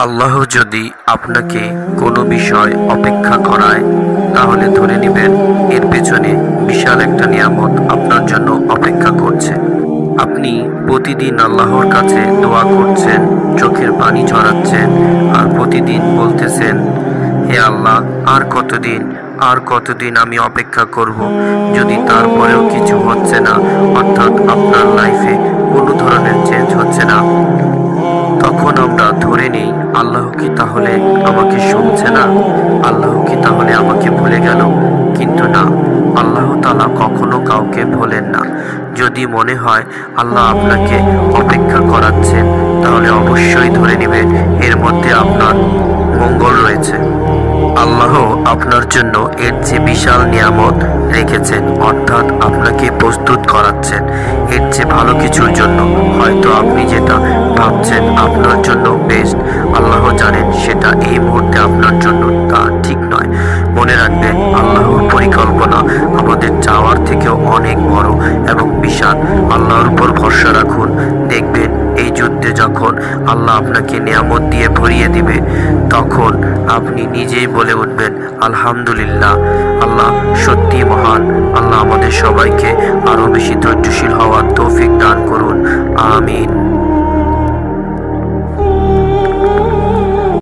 আল্লাহ যদি আপনাকে কোনো বিষয় অপেক্ষা করায় তাহলে ধরে নেবেন এর পেছনে বিশাল একটা নিয়ামত আপনার জন্য অপেক্ষা করছে। আপনি প্রতিদিন আল্লাহর কাছে দোয়া করছেন, চোখের পানি ঝরাচ্ছেন আর প্রতিদিন বলতেছেন, হে আল্লাহ, আর কতদিন আমি অপেক্ষা করব। যদি তারপরেও কিছু হচ্ছে না, অর্থাৎ আপনার লাইফে কোনো ধরনের চেঞ্জ হচ্ছে না, তখন আমরা ধরে নিই আল্লাহ কি তাহলে আমাকে শুনছে না, আল্লাহ কি তাহলে আমাকে ভুলে গেল। কিন্তু না, আল্লাহ তাআলা কখনো কাউকে ভোলেন না। যদি মনে হয় আল্লাহ আপনাকে অপেক্ষা করাচ্ছেন, তাহলে অবশ্যই ধরে নেবেন এর মধ্যে আপনার মঙ্গল রয়েছে। আল্লাহ আপনার জন্য এর চেয়ে বিশাল নিয়ামত রেখেছেন, অর্থাৎ আপনাকে প্রস্তুত করাচ্ছেন এর চেয়ে ভালো কিছুর জন্য। হয়তো আপনি যেটা ভাবছেন আপনার জন্য বেস্ট, আল্লাহ জানেন সেটা এই মুহূর্তে আপনার জন্য তা ঠিক নয়। মনে রাখবেন, আল্লাহর পরিকল্পনা আমাদের চাওয়ার থেকেও অনেক বড় এবং বিশাল। আল্লাহর উপর ভরসা রাখুন, দেখবেন এই যুদ্ধে যখন আল্লাহ আপনাকে নিয়ামত দিয়ে ভরিয়ে দিবে, তখন আপনি নিজেই বলে উঠবেন, আলহামদুলিল্লাহ, আল্লাহ সত্যি মহান। আল্লাহ আমাদের সবাইকে আরো বেশি ধৈর্যশীল হওয়ার তৌফিক দান করুন। আমিন।